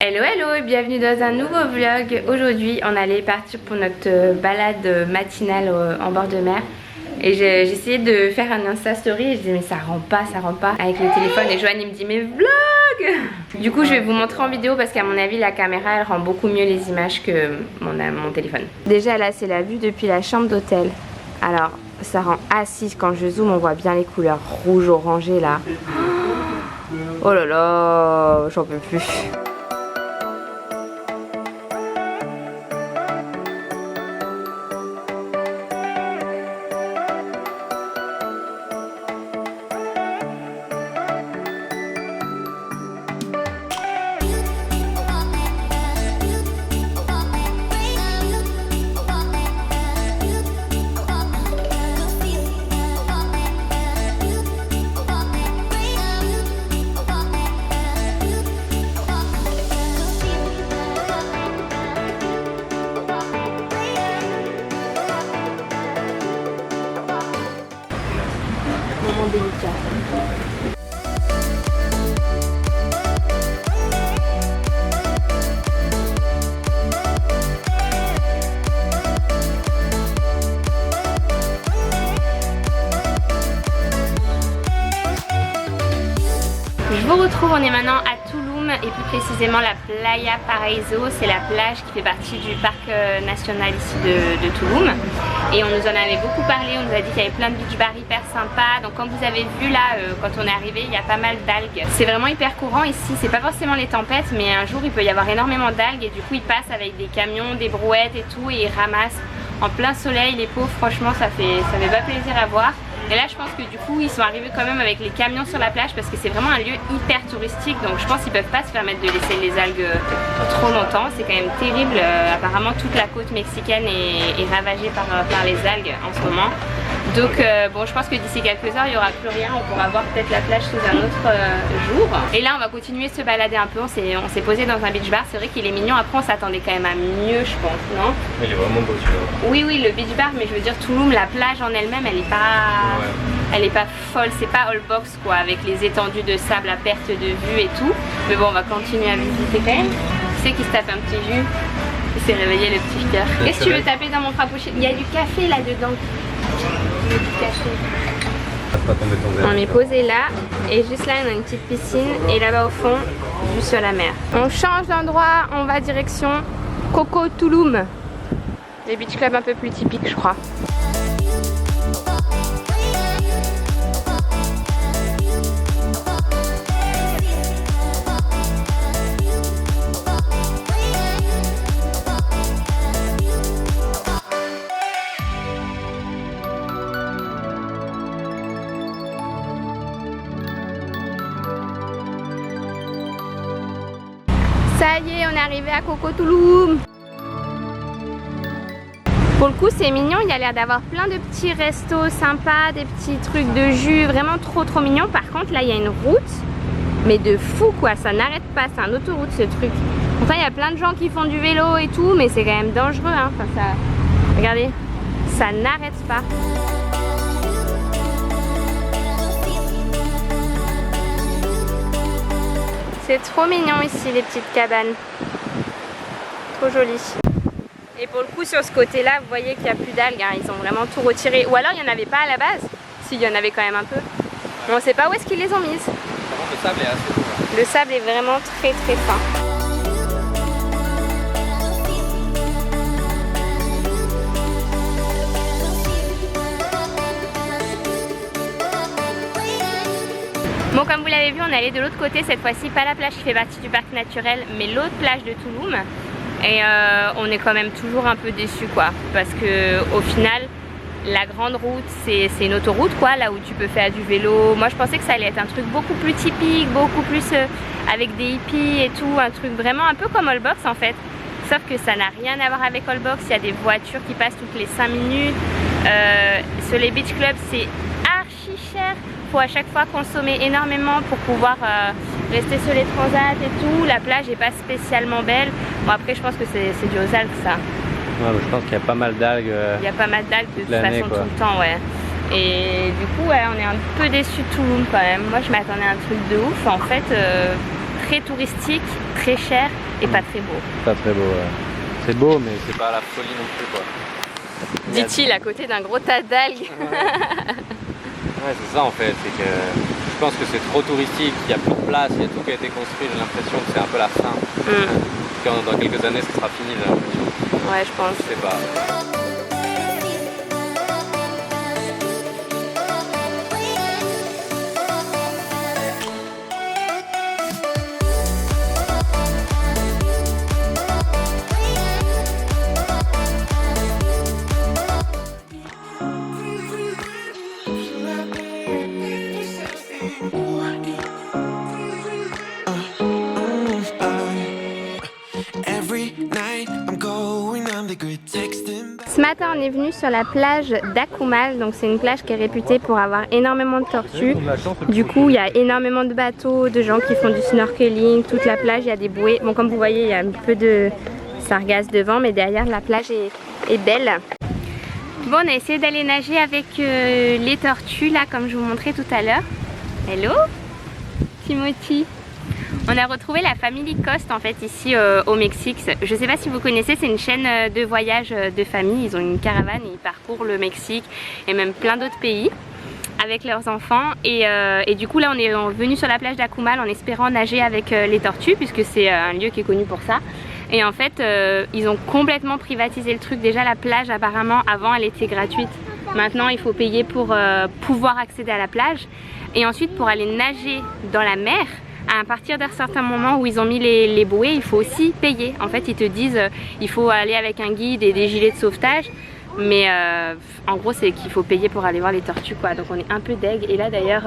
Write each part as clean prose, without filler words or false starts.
Hello hello et bienvenue dans un nouveau vlog. Aujourd'hui on allait partir pour notre balade matinale en bord de mer. Et j'ai essayé de faire un Insta story et je disais mais ça rend pas avec le téléphone. Et Joanne il me dit mais vlog. Du coup je vais vous montrer en vidéo parce qu'à mon avis la caméra elle rend beaucoup mieux les images que mon téléphone. Déjà là c'est la vue depuis la chambre d'hôtel. Alors ça rend assise, quand je zoome on voit bien les couleurs rouge orangé là. Oh là là, j'en peux plus. Moment délicat. Je vous retrouve, on est maintenant à Tulum et plus précisément la Playa Paraíso. C'est la plage qui fait partie du parc national ici de Tulum. Et on nous en avait beaucoup parlé, on nous a dit qu'il y avait plein de beach bars hyper sympas. Donc comme vous avez vu là, quand on est arrivé, il y a pas mal d'algues. C'est vraiment hyper courant ici, c'est pas forcément les tempêtes, mais un jour il peut y avoir énormément d'algues. Et du coup ils passent avec des camions, des brouettes et tout, et ils ramassent en plein soleil les pauvres. Franchement ça fait pas plaisir à voir. Et là je pense que du coup ils sont arrivés quand même avec les camions sur la plage parce que c'est vraiment un lieu hyper touristique. Donc je pense qu'ils peuvent pas se permettre de laisser les algues trop longtemps. C'est quand même terrible, apparemment toute la côte mexicaine est ravagée par les algues en ce moment. Donc bon, je pense que d'ici quelques heures il n'y aura plus rien, on pourra voir peut-être la plage sous un autre jour. Et là on va continuer de se balader un peu, on s'est posé dans un beach bar. C'est vrai qu'il est mignon, après on s'attendait quand même à mieux je pense, non? Il est vraiment beau celui-là. Oui le beach bar, mais je veux dire Tulum, la plage en elle-même elle est pas... Ouais. Elle est pas folle, c'est pas all box quoi, avec les étendues de sable à perte de vue et tout. Mais bon on va continuer à visiter quand même. Qui c'est qui se tape un petit jus? Il s'est réveillé le petit cœur. Qu'est-ce que tu veux taper dans mon frappuccino? Il y a du café là-dedans. On est posé là et juste là on a une petite piscine et là-bas au fond vue sur la mer. On change d'endroit, on va direction Coco Tulum. Les beach clubs un peu plus typiques je crois. Ça y est, on est arrivé à Coco Tulum. Pour le coup c'est mignon, il y a l'air d'avoir plein de petits restos sympas, des petits trucs de jus, vraiment trop mignon. Par contre là il y a une route, mais de fou quoi, ça n'arrête pas, c'est un autoroute ce truc. Pourtant il y a plein de gens qui font du vélo et tout, mais c'est quand même dangereux hein. Enfin, ça... Regardez, ça n'arrête pas. C'est trop mignon ici les petites cabanes, trop joli. Et pour le coup sur ce côté là vous voyez qu'il n'y a plus d'algues, hein. Ils ont vraiment tout retiré. Ou alors il n'y en avait pas à la base, s'il y en avait quand même un peu. Mais on ne sait pas où est-ce qu'ils les ont mises. Le sable est assez beau. Le sable est vraiment très fin. Bon comme vous l'avez vu on est allé de l'autre côté cette fois-ci, pas la plage qui fait partie du parc naturel mais l'autre plage de Tulum. Et on est quand même toujours un peu déçus quoi, parce que au final la grande route c'est une autoroute quoi, là où tu peux faire du vélo. Moi je pensais que ça allait être un truc beaucoup plus typique, beaucoup plus avec des hippies et tout, un truc vraiment un peu comme Allbox en fait. Sauf que ça n'a rien à voir avec Allbox, il y a des voitures qui passent toutes les 5 minutes. Sur les beach clubs c'est archi cher. Faut à chaque fois consommer énormément pour pouvoir rester sur les transats et tout. La plage est pas spécialement belle. Bon après je pense que c'est dû aux algues ça. Ouais, mais je pense qu'il y a pas mal d'algues. Il y a pas mal d'algues de toute façon tout le temps ouais. Et du coup ouais, on est un peu déçus de Tulum quand même. Moi je m'attendais à un truc de ouf. En fait très touristique, très cher et pas très beau. Pas très beau, ouais. C'est beau, mais c'est pas la folie non plus, quoi. Dit-il à côté d'un gros tas d'algues. Ouais, c'est ça en fait, c'est que je pense que c'est trop touristique, il n'y a plus de place, il y a tout qui a été construit, j'ai l'impression que c'est un peu la fin. Dans quelques années, ce sera fini, j'ai l'impression. Ouais, je pense. Je sais pas. Ce matin on est venu sur la plage d'Akumal, donc c'est une plage qui est réputée pour avoir énormément de tortues. Du coup il y a énormément de bateaux, de gens qui font du snorkeling, toute la plage il y a des bouées. Bon comme vous voyez il y a un peu de sargasse devant mais derrière la plage est belle. Bon on a essayé d'aller nager avec les tortues là comme je vous montrais tout à l'heure. Hello Timothy. On a retrouvé la famille Coste en fait ici au Mexique. Je sais pas si vous connaissez, c'est une chaîne de voyage de famille. Ils ont une caravane et ils parcourent le Mexique et même plein d'autres pays avec leurs enfants. Et du coup là on est venu sur la plage d'Akumal en espérant nager avec les tortues puisque c'est un lieu qui est connu pour ça. Et en fait ils ont complètement privatisé le truc. Déjà la plage apparemment avant elle était gratuite. Maintenant il faut payer pour pouvoir accéder à la plage. Et ensuite pour aller nager dans la mer, à partir d'un certain moment où ils ont mis les bouées, il faut aussi payer. En fait, ils te disent il faut aller avec un guide et des gilets de sauvetage. Mais en gros, c'est qu'il faut payer pour aller voir les tortues, quoi. Donc on est un peu deg. Et là, d'ailleurs,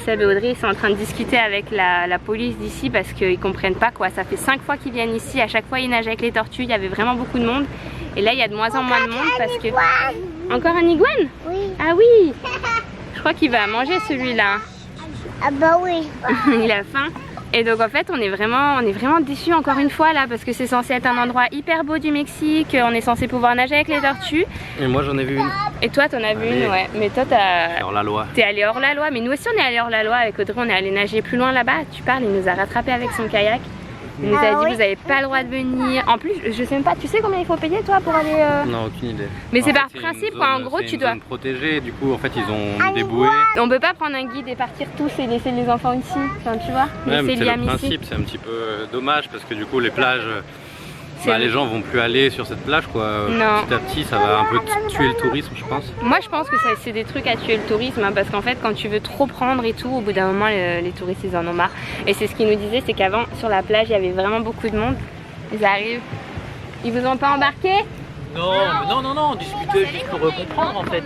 Seb et Audrey sont en train de discuter avec la police d'ici parce qu'ils comprennent pas, quoi. Ça fait 5 fois qu'ils viennent ici. À chaque fois, ils nagent avec les tortues. Il y avait vraiment beaucoup de monde. Et là, il y a de moins en moins de monde parce que... Encore un iguane? Oui. Ah oui. Je crois qu'il va manger celui-là. Ah bah oui. Il a faim. Et donc en fait on est vraiment déçus encore une fois là parce que c'est censé être un endroit hyper beau du Mexique. On est censé pouvoir nager avec les tortues. Et moi j'en ai vu une. Et toi t'en as vu une, ouais. Mais toi t'as... Hors la loi. T'es allé hors la loi. Mais nous aussi on est allé hors la loi avec Audrey. On est allé nager plus loin là-bas. Tu parles, il nous a rattrapé avec son kayak. Il nous a dit vous avez pas le droit de venir. En plus je sais même pas, tu sais combien il faut payer toi pour aller Non, aucune idée. Mais c'est par principe quoi, en gros tu dois... C'est protégé, du coup en fait ils ont mis des bouées. On peut pas prendre un guide et partir tous et laisser les enfants ici, enfin, tu vois. Ouais, laisser c'est Liam le principe, c'est un petit peu dommage parce que du coup les plages, les gens vont plus aller sur cette plage quoi. Non. Petit à petit ça va un peu tuer le tourisme je pense. Moi je pense que c'est des trucs à tuer le tourisme hein, parce qu'en fait quand tu veux trop prendre et tout, au bout d'un moment les touristes ils en ont marre. Et c'est ce qu'ils nous disaient, c'est qu'avant sur la plage il y avait vraiment beaucoup de monde. Ils arrivent, ils vous ont pas embarqué? Non, discuter juste pour comprendre en fait.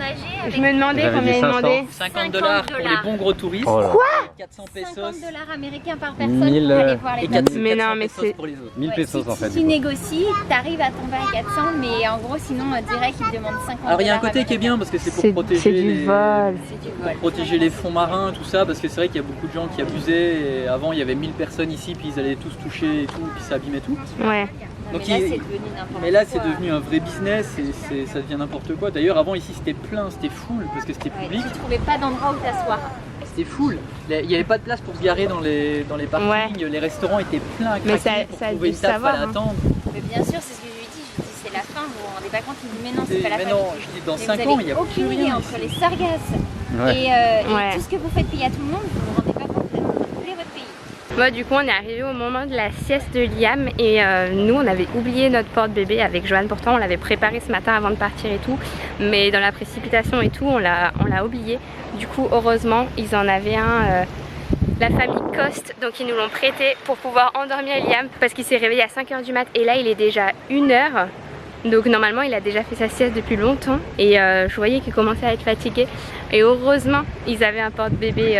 Je me demandais combien ils demandaient. 50 $ pour les bons gros touristes. Oh là. Quoi? 400 pesos. 50 $ américains par personne 1000, pour aller voir les Et tortues. Mais non, 400 mais pesos c'est- pour les autres. 1000 pesos en fait. Si tu négocies, t'arrives à tomber à 400, mais en gros sinon direct ils te demandent 50 $. Alors il y a un côté qui est bien parce que c'est pour protéger C'est du les... vol. C'est du pour vol. protéger les fonds marins, tout ça, parce que c'est vrai qu'il y a beaucoup de gens qui abusaient. Et avant il y avait 1000 personnes ici, puis ils allaient tous toucher et tout, puis ça abîmait tout. Ouais. Non, Donc mais là il- c'est devenu n'importe Mais là quoi. c'est devenu un vrai business et ça devient n'importe quoi. D'ailleurs avant ici c'était plein, c'était full parce que c'était Ouais, public. tu trouvais pas d'endroit où t'asseoir. C'était full. Il n'y avait pas de place pour se garer dans les parkings. Ouais. Les restaurants étaient pleins à Mais craquer. ça Pour a trouver dû une table, savoir, fallait hein. attendre. Mais bien sûr c'est ce que je lui dis c'est la fin, vous vous rendez pas compte, il dit mais non c'est pas la Mais fin. non, du tout. je dis dans Mais 5 vous ans avez il n'y a plus aucune idée rien. entre les sargasses Ouais. et Ouais. tout ce que vous faites payer à tout le monde, vous vous rendez pas compte, vous êtes en train de couler votre pays. Moi du coup on est arrivé au moment de la sieste de Liam et nous on avait oublié notre porte-bébé avec Joanne, pourtant on l'avait préparé ce matin avant de partir et tout, mais dans la précipitation et tout on l'a oublié. Du coup heureusement ils en avaient un, la famille Coste, donc ils nous l'ont prêté pour pouvoir endormir Liam parce qu'il s'est réveillé à 5 h du mat et là il est déjà 1 h. Donc normalement il a déjà fait sa sieste depuis longtemps et je voyais qu'il commençait à être fatigué et heureusement ils avaient un porte-bébé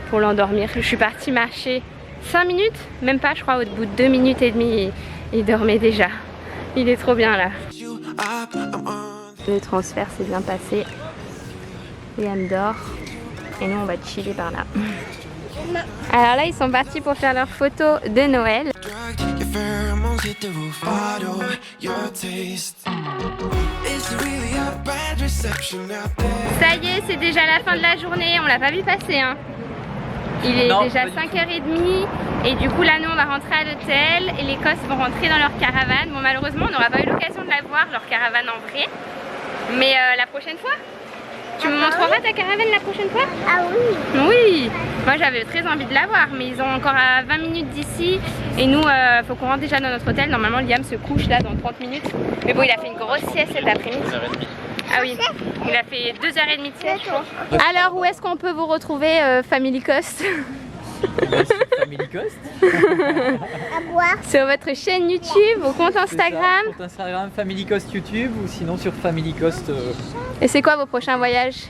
pour l'endormir. Je suis partie marcher 5 minutes, même pas je crois, au bout de 2 minutes et demie il dormait déjà. Il est trop bien là. Le transfert s'est bien passé. Liam dort et nous on va chiller par là. Alors là ils sont partis pour faire leur photo de Noël. Ça y est, c'est déjà la fin de la journée, on l'a pas vu passer hein. Il est Non, déjà pas du 5h30 et du coup là nous on va rentrer à l'hôtel et les Cosses vont rentrer dans leur caravane. Bon malheureusement on n'aura pas eu l'occasion de la voir, leur caravane en vrai. Mais la prochaine fois, tu me montreras ta caravane la prochaine fois? Ah oui. Oui, moi j'avais très envie de la voir mais ils ont encore à 20 minutes d'ici. Et nous faut qu'on rentre déjà dans notre hôtel. Normalement Liam se couche là dans 30 minutes. Mais bon il a fait une grosse sieste cet après-midi. Ah oui, il a fait 2h30 de sieste je crois. Alors où est-ce qu'on peut vous retrouver Family Cost? Family Cost. À boire. Sur votre chaîne YouTube, au compte Instagram. Compte Instagram Family Cost YouTube ou sinon sur Family Cost. Et c'est quoi vos prochains voyages?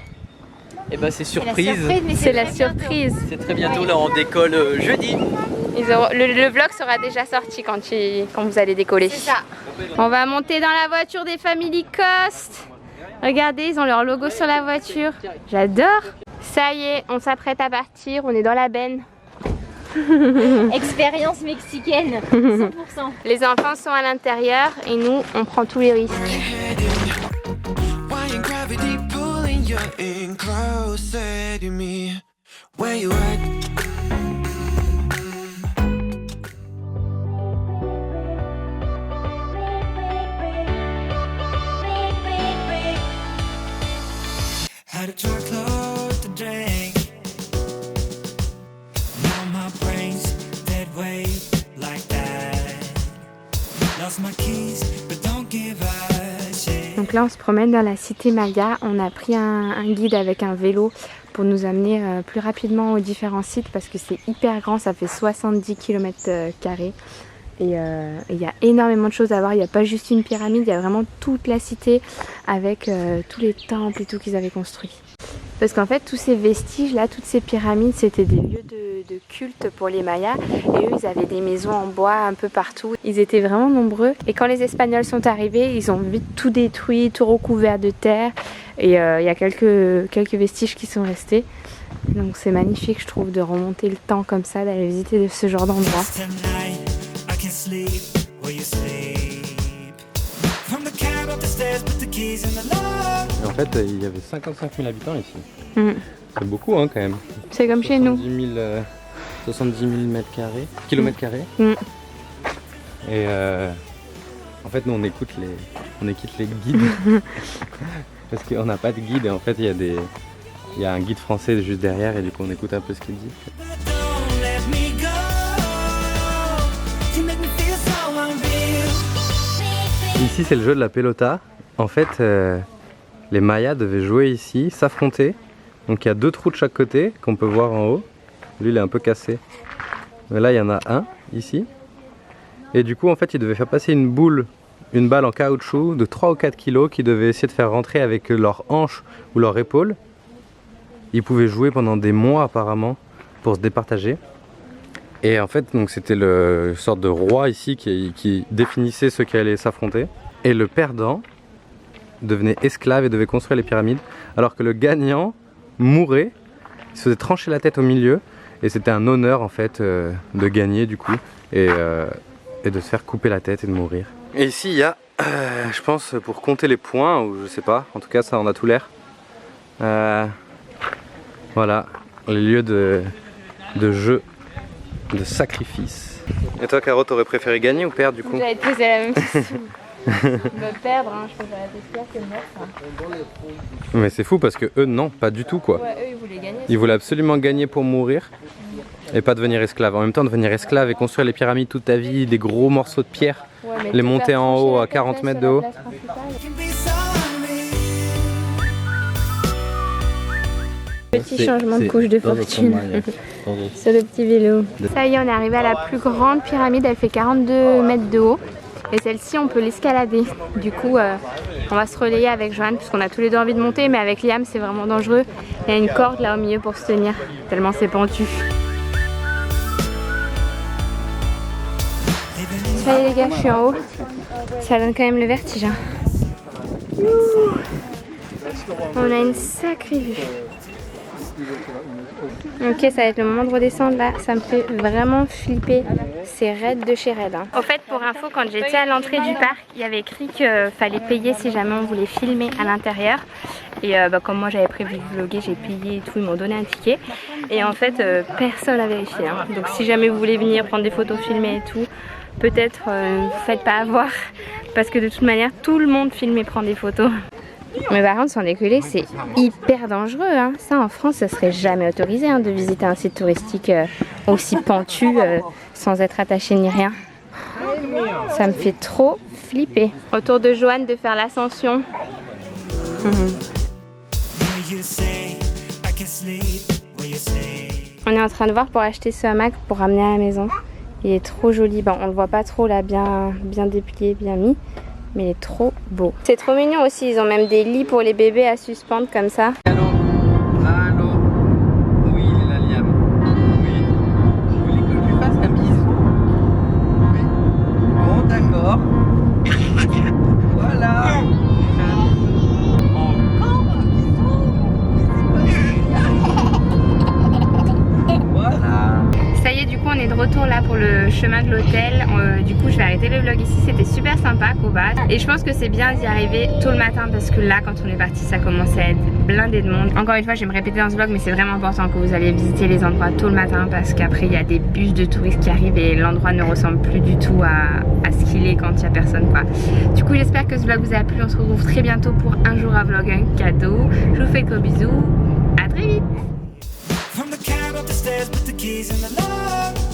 Et bah c'est surprise. C'est la surprise. C'est très bientôt, là on décolle jeudi. Le vlog sera déjà sorti quand vous allez décoller. C'est ça. On va monter dans la voiture des Family Cost. Regardez, ils ont leur logo sur la voiture. J'adore. Ça y est, on s'apprête à partir, on est dans la benne. Expérience mexicaine, 100%. Les enfants sont à l'intérieur et nous, on prend tous les risques. Donc là on se promène dans la cité Maya, on a pris un guide avec un vélo pour nous amener plus rapidement aux différents sites parce que c'est hyper grand, ça fait 70 km². Et il y a énormément de choses à voir, il n'y a pas juste une pyramide, il y a vraiment toute la cité avec tous les temples et tout qu'ils avaient construits. Parce qu'en fait tous ces vestiges là, toutes ces pyramides c'était des lieux de culte pour les Mayas et eux ils avaient des maisons en bois un peu partout, ils étaient vraiment nombreux et quand les Espagnols sont arrivés ils ont vite tout détruit, tout recouvert de terre et il y a quelques vestiges qui sont restés. Donc c'est magnifique je trouve de remonter le temps comme ça, d'aller visiter ce genre d'endroit. Et en fait, il y avait 55 000 habitants ici. C'est beaucoup hein, quand même. C'est comme chez nous. 70 000 kilomètres carrés. Et en fait, nous on écoute les guides. Parce qu'on n'a pas de guide et en fait, il y a un guide français juste derrière et du coup on écoute un peu ce qu'il dit. Ici c'est le jeu de la pelota. En fait les Mayas devaient jouer ici, s'affronter. Donc il y a 2 trous de chaque côté qu'on peut voir en haut. Lui il est un peu cassé. Mais là il y en a un ici. Et du coup en fait ils devaient faire passer une balle en caoutchouc de 3 ou 4 kilos qu'ils devaient essayer de faire rentrer avec leur hanche ou leur épaule. Ils pouvaient jouer pendant des mois apparemment pour se départager. Et en fait, donc c'était le sorte de roi ici qui définissait ceux qui allaient s'affronter. Et le perdant devenait esclave et devait construire les pyramides. Alors que le gagnant mourait, il se faisait trancher la tête au milieu. Et c'était un honneur en fait de gagner du coup. Et de se faire couper la tête et de mourir. Et ici il y a, je pense pour compter les points, ou je sais pas, en tout cas ça en a tout l'air. Voilà, les lieux de jeu. De sacrifice. Et toi Caro, t'aurais préféré gagner ou perdre du coup? J'allais te poser la même question. Me perdre, hein, je préférais t'espérer que mort. Mais c'est fou parce que eux non, pas du tout quoi. Ouais, eux ils voulaient gagner. Ils voulaient absolument gagner pour mourir et pas devenir esclave. En même temps devenir esclave et construire les pyramides toute ta vie, des gros morceaux de pierre, les monter en haut à 40 mètres de haut. Petit changement de couche de fortune sur le petit vélo. Ça y est, on est arrivé à la plus grande pyramide, elle fait 42 mètres de haut. Et celle-ci, on peut l'escalader. Du coup, on va se relayer avec Joanne, puisqu'on a tous les deux envie de monter, mais avec Liam, c'est vraiment dangereux. Il y a une corde là au milieu pour se tenir, tellement c'est pentu. Ça y est les gars, je suis en haut. Ça donne quand même le vertige. Hein. On a une sacrée vue. Ok, ça va être le moment de redescendre là, ça me fait vraiment flipper. c'est Red de chez Red. Hein. Au fait, pour info, quand j'étais à l'entrée du parc, il y avait écrit qu'il fallait payer si jamais on voulait filmer à l'intérieur. Et comme moi j'avais prévu de vlogger, j'ai payé et tout, ils m'ont donné un ticket. Et en fait, personne n'a vérifié. Hein. Donc si jamais vous voulez venir prendre des photos, filmer et tout, peut-être faites pas avoir. Parce que de toute manière, tout le monde filme et prend des photos. Mais par contre, sans décoller, c'est hyper dangereux. Hein. Ça, en France, ça serait jamais autorisé hein, de visiter un site touristique aussi pentu, sans être attaché ni rien. Ça me fait trop flipper. Autour de Joanne de faire l'ascension. On est en train de voir pour acheter ce hamac pour ramener à la maison. Il est trop joli. Bon, on le voit pas trop là, bien déplié, bien mis. Mais il est trop beau. C'est trop mignon aussi, ils ont même des lits pour les bébés à suspendre comme ça. Allô? Allô? Oui, il est là, Liam. Oui. Vous voulez que je lui fasse un bisou? Oui. Bon, d'accord. Voilà. Encore un bisou. Voilà. Ça y est, du coup on est de retour là pour le chemin de l'hôtel. Du coup je vais arrêter le vlog ici, c'était super sympa Kobat. Et je pense que c'est bien d'y arriver tôt le matin parce que là quand on est parti ça commençait à être blindé de monde. Encore une fois je vais me répéter dans ce vlog mais c'est vraiment important que vous allez visiter les endroits tôt le matin parce qu'après il y a des bus de touristes qui arrivent et l'endroit ne ressemble plus du tout à ce qu'il est quand il n'y a personne quoi. Du coup j'espère que ce vlog vous a plu, on se retrouve très bientôt pour un jour à vlog un cadeau. Je vous fais gros bisous, à très vite. From the cab up the stairs, put the keys in the lock.